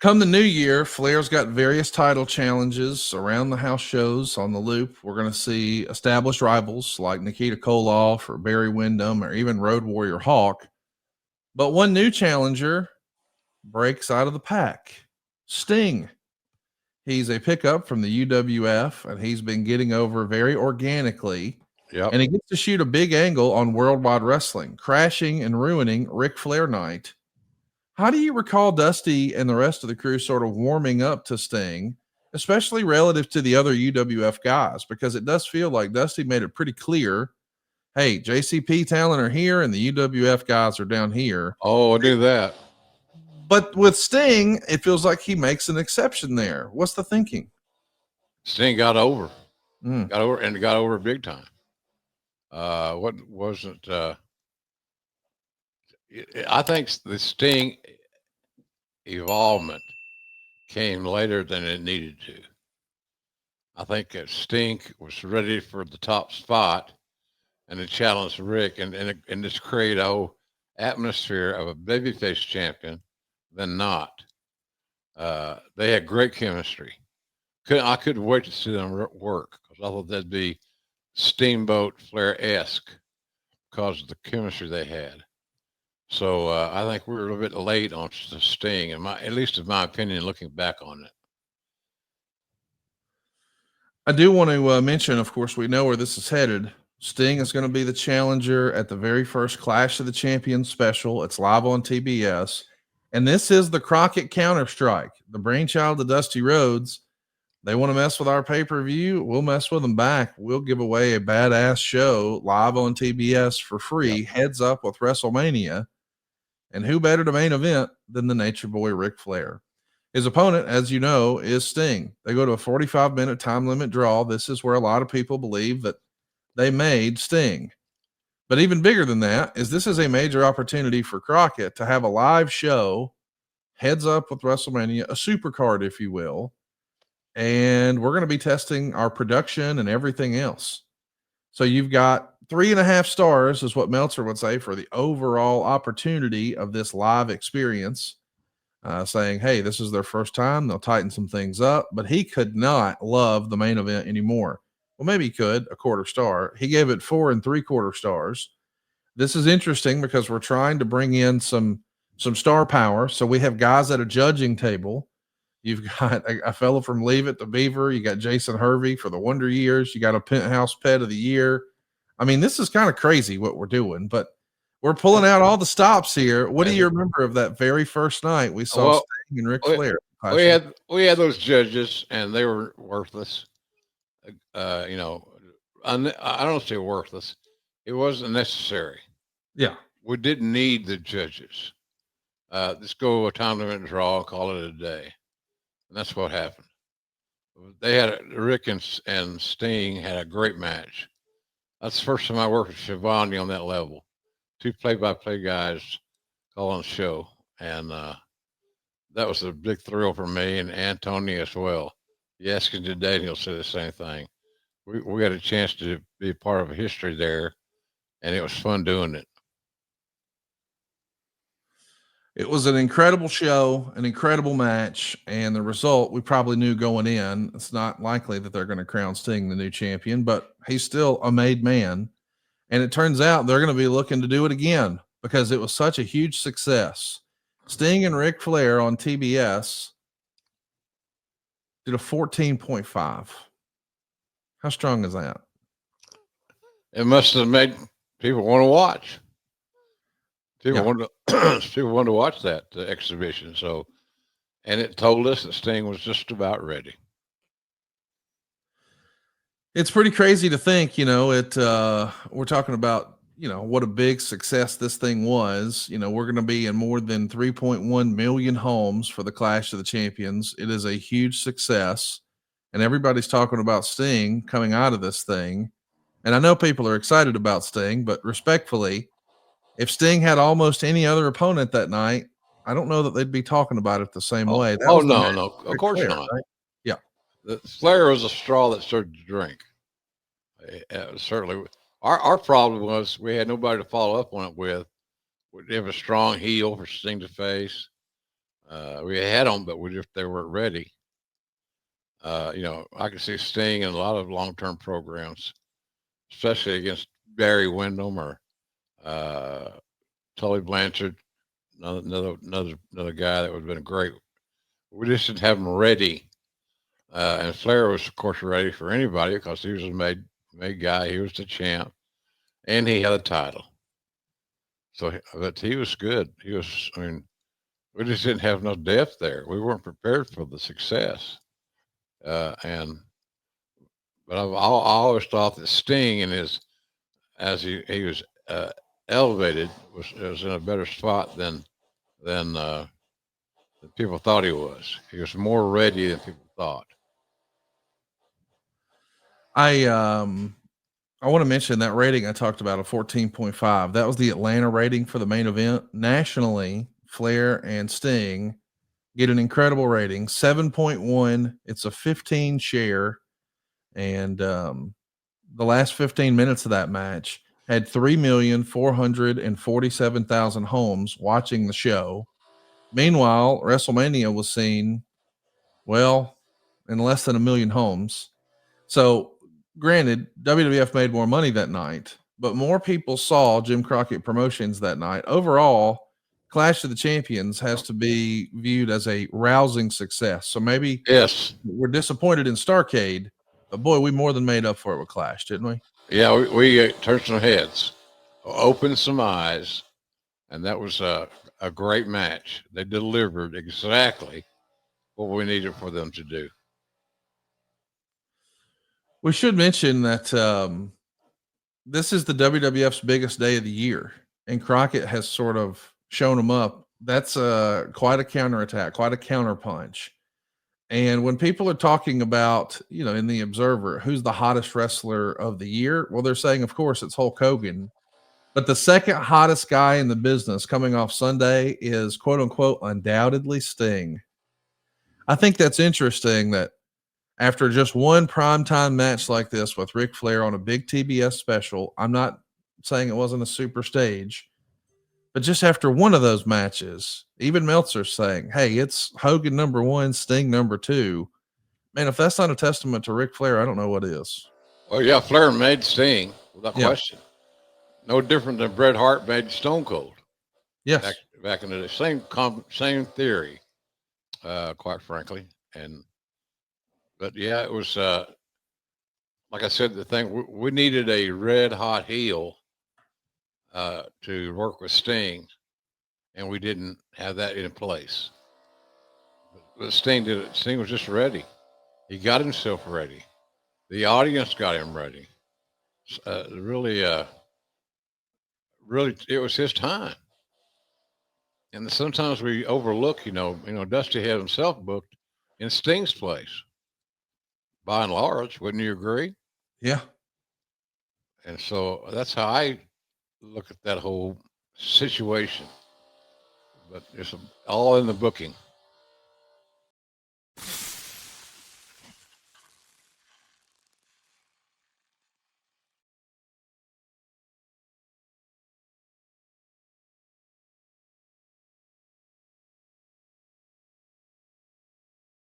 Come the new year, Flair's got various title challenges around the house shows on the loop. We're going to see established rivals like Nikita Koloff or Barry Windham or even Road Warrior Hawk. But one new challenger breaks out of the pack. Sting. He's a pickup from the UWF, and he's been getting over very organically. Yep. And he gets to shoot a big angle on Worldwide Wrestling, crashing and ruining Ric Flair night. How do you recall Dusty and the rest of the crew sort of warming up to Sting, especially relative to the other UWF guys? Because it does feel like Dusty made it pretty clear, hey, JCP talent are here and the UWF guys are down here. Oh, I do that. But with Sting, it feels like he makes an exception there. What's the thinking? Sting got over. Got over big time. What wasn't I think the Sting evolvement came later than it needed to. I think that Sting was ready for the top spot and to challenge Rick and just create a whole atmosphere of a babyface champion than not. They had great chemistry. I couldn't wait to see them work because I thought that'd be Steamboat Flair-esque because of the chemistry they had. So I think we were a little bit late on Sting, at least in my opinion, looking back on it. I do want to mention, of course, we know where this is headed. Sting is going to be the challenger at the very first Clash of the Champions special. It's live on TBS. And this is the Crockett Counter-Strike, the brainchild of Dusty Rhodes. They want to mess with our pay-per-view. We'll mess with them back. We'll give away a badass show live on TBS for free. Yep. Heads up with WrestleMania. And who better to main event than the Nature Boy Ric Flair? His opponent, as you know, is Sting. They go to a 45-minute time limit draw. This is where a lot of people believe that they made Sting. But even bigger than that is this is a major opportunity for Crockett to have a live show, heads up with WrestleMania, a super card, if you will. And we're going to be testing our production and everything else. So you've got 3.5 stars is what Meltzer would say for the overall opportunity of this live experience, saying, hey, this is their first time. They'll tighten some things up, but he could not love the main event anymore. Well, maybe he could, a 1/4 star. He gave it 4 3/4 stars. This is interesting because we're trying to bring in some star power. So we have guys at a judging table. You've got a fellow from Leave It to Beaver. You got Jason Hervey for the Wonder Years. You got a Penthouse Pet of the Year. I mean, this is kind of crazy what we're doing, but we're pulling out all the stops here. What do you remember of that very first night we saw Sting and Ric Flair? We had those judges, and they were worthless. I don't say worthless. It wasn't necessary. Yeah, we didn't need the judges. Let's go a time limit draw and call it a day. And that's what happened. They had Rick and Sting had a great match. That's the first time I worked with Shivani on that level. 2 play-by-play guys calling the show. And that was a big thrill for me and Tony as well. You ask him today and he'll say the same thing. We got a chance to be part of history there, and it was fun doing it. It was an incredible show, an incredible match, and the result we probably knew going in. It's not likely that they're going to crown Sting the new champion, but he's still a made man. And it turns out they're going to be looking to do it again because it was such a huge success. Sting and Ric Flair on TBS did a 14.5. How strong is that? It must have made people want to watch. People wanted to watch that exhibition. So, and it told us that Sting was just about ready. It's pretty crazy to think, we're talking about, what a big success this thing was. We're going to be in more than 3.1 million homes for the Clash of the Champions. It is a huge success, and everybody's talking about Sting coming out of this thing. And I know people are excited about Sting, but respectfully, if Sting had almost any other opponent that night, I don't know that they'd be talking about it the same way. No, of course Flair, not. Right? Yeah. The Flair was a straw that started to drink. Certainly. Our problem was we had nobody to follow up on it with. We have a strong heel for Sting to face. We had them, but they weren't ready. I could see Sting in a lot of long-term programs, especially against Barry Windham or Tully Blanchard, another guy that would have been great. We just didn't have him ready. And Flair was, of course, ready for anybody because he was a made guy. He was the champ, and he had a title. But he was good. I mean, we just didn't have enough depth there. We weren't prepared for the success. But I always thought that Sting as he was elevated was in a better spot than people thought he was. He was more ready than people thought. I want to mention that rating I talked about, a 14.5. That was the Atlanta rating for the main event. Nationally, Flair and Sting get an incredible rating, 7.1. It's a 15 share. And the last 15 minutes of that match had 3,447,000 homes watching the show. Meanwhile, WrestleMania was seen, well, in less than a million homes. So, granted, WWF made more money that night, but more people saw Jim Crockett Promotions that night. Overall, Clash of the Champions has to be viewed as a rousing success. So maybe Yes, we're disappointed in Starrcade, but boy, we more than made up for it with Clash, didn't we? yeah, we turned some heads, opened some eyes, and that was a great match. They delivered exactly what we needed for them to do. We should mention that this is the WWF's biggest day of the year, and Crockett has sort of shown them up. That's quite a counterattack, quite a counterpunch. And when people are talking about, in the Observer, who's the hottest wrestler of the year, well, they're saying, of course, it's Hulk Hogan. But the second hottest guy in the business coming off Sunday is, quote unquote, undoubtedly Sting. I think that's interesting that after just one primetime match like this with Ric Flair on a big TBS special, I'm not saying it wasn't a super stage, but just after one of those matches, even Meltzer's saying, hey, it's Hogan number one, Sting number two. Man, if that's not a testament to Ric Flair, I don't know what is. Well, yeah, Flair made Sting without Yeah. question. No different than Bret Hart made Stone Cold. Yes. Back in the day, same theory, quite frankly. But yeah, it was like I said. The thing we needed a red hot heel to work with Sting, and we didn't have that in place. But Sting did it. Sting was just ready. He got himself ready. The audience got him ready. Really, it was his time. And sometimes we overlook, Dusty had himself booked in Sting's place, by and large. Wouldn't you agree? Yeah. And so that's how I look at that whole situation. But it's all in the booking.